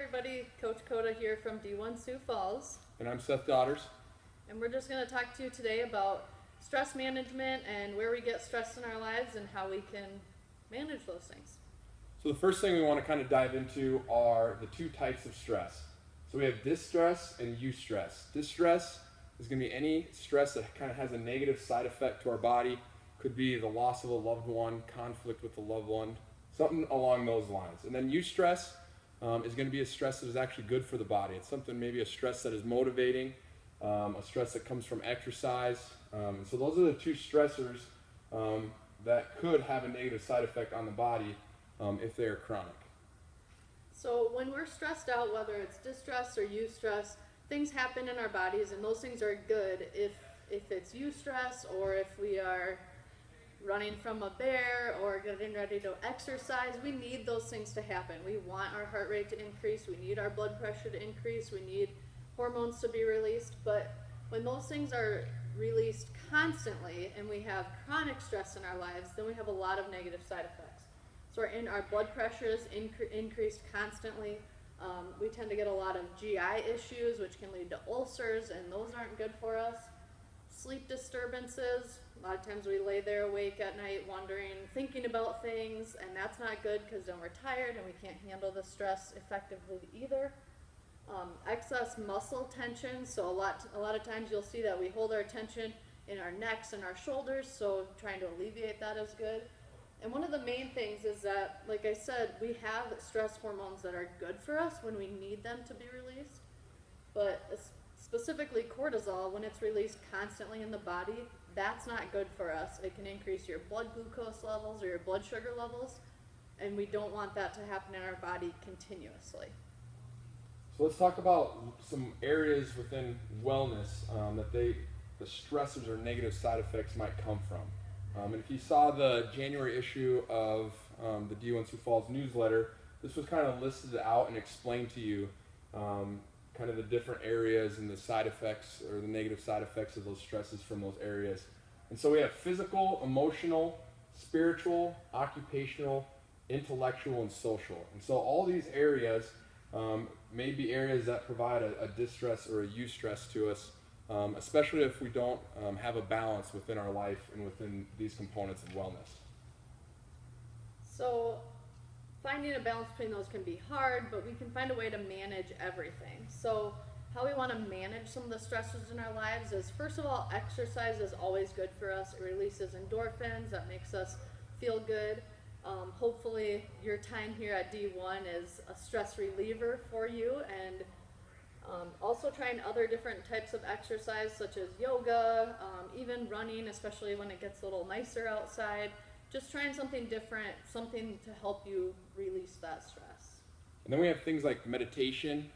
everybody, Coach Coda here from D1 Sioux Falls. And I'm Seth Daughters. And we're just going to talk to you today about stress management and where we get stressed in our lives and how we can manage those things. So the first thing we want to kind of dive into are the two types of stress. So we have distress and eustress. Distress is going to be any stress that kind of has a negative side effect to our body. Could be the loss of a loved one, conflict with a loved one, something along those lines. And then eustress is going to be a stress that is actually good for the body. It's something, maybe a stress that is motivating, a stress that comes from exercise. And so those are the two stressors that could have a negative side effect on the body if they are chronic. So when we're stressed out, whether it's distress or eustress, things happen in our bodies, and those things are good if it's eustress or if we are running from a bear or getting ready to exercise. We need those things to happen. We want our heart rate to increase. We need our blood pressure to increase. We need hormones to be released. But when those things are released constantly and we have chronic stress in our lives, then we have a lot of negative side effects. So our blood pressure is increased constantly. We tend to get a lot of GI issues, which can lead to ulcers, and those aren't good for us. Sleep disturbances. A lot of times we lay there awake at night wondering, thinking about things, and that's not good because then we're tired and we can't handle the stress effectively either. Excess muscle tension. So a lot of times you'll see that we hold our tension in our necks and our shoulders, so trying to alleviate that is good. And one of the main things is that, like I said, we have stress hormones that are good for us when we need them to be released, but specifically cortisol, when it's released constantly in the body, that's not good for us. It can increase your blood glucose levels or your blood sugar levels, and we don't want that to happen in our body continuously. So let's talk about some areas within wellness that the stressors or negative side effects might come from. And if you saw the January issue of the D1 Sioux Falls newsletter, this was kind of listed out and explained to you kind of the different areas and the side effects or the negative side effects of those stresses from those areas. And so we have physical, emotional, spiritual, occupational, intellectual, and social. And so all these areas may be areas that provide a distress or a eustress to us, especially if we don't have a balance within our life and within these components of wellness. So finding a balance between those can be hard, but we can find a way to manage everything. So how we want to manage some of the stressors in our lives is, first of all, exercise is always good for us. It releases endorphins, that makes us feel good. Hopefully your time here at D1 is a stress reliever for you, and also trying other different types of exercise such as yoga, even running, especially when it gets a little nicer outside. Just trying something different, something to help you release that stress. And then we have things like meditation,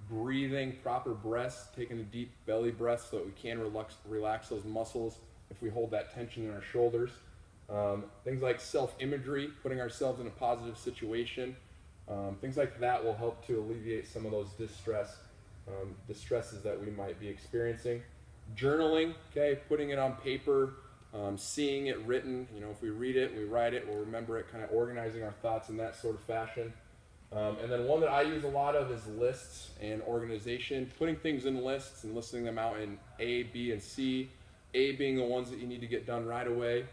breathing, proper breaths, taking a deep belly breath so that we can relax those muscles if we hold that tension in our shoulders. Things like self-imagery, putting ourselves in a positive situation. Things like that will help to alleviate some of those distresses that we might be experiencing. Journaling, okay, putting it on paper, seeing it written. If we read it, we write it, we'll remember it, kind of organizing our thoughts in that sort of fashion. And then one that I use a lot of is lists and organization, putting things in lists and listing them out in A, B, and C. A being the ones that you need to get done right away,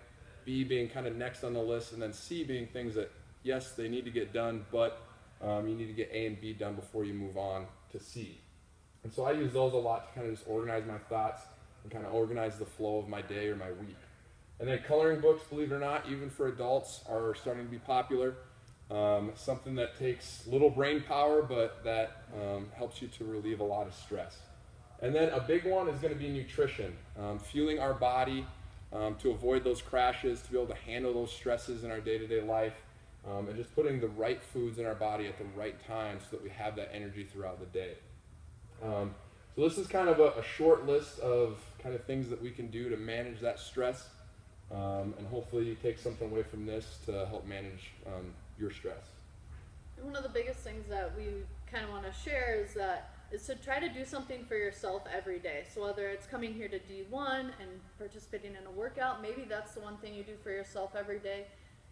B being kind of next on the list, and then C being things that, yes, they need to get done, but you need to get A and B done before you move on to C. And so I use those a lot to kind of just organize my thoughts and kind of organize the flow of my day or my week. And then coloring books, believe it or not, even for adults, are starting to be popular. Something that takes little brain power, but that helps you to relieve a lot of stress. And then a big one is going to be nutrition, fueling our body to avoid those crashes, to be able to handle those stresses in our day-to-day life, and just putting the right foods in our body at the right time so that we have that energy throughout the day. So this is kind of a short list of kind of things that we can do to manage that stress, and hopefully you take something away from this to help manage your stress. And one of the biggest things that we kind of want to share is to try to do something for yourself every day. So whether it's coming here to D1 and participating in a workout, maybe that's the one thing you do for yourself every day.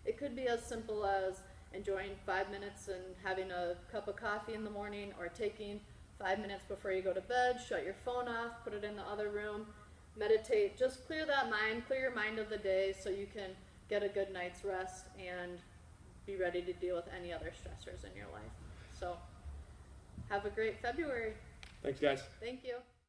It could be as simple as enjoying 5 minutes and having a cup of coffee in the morning, or taking 5 minutes before you go to bed, shut your phone off, put it in the other room, meditate, just clear that mind, clear your mind of the day so you can get a good night's rest and be ready to deal with any other stressors in your life. So have a great February. Thanks, guys. Thank you.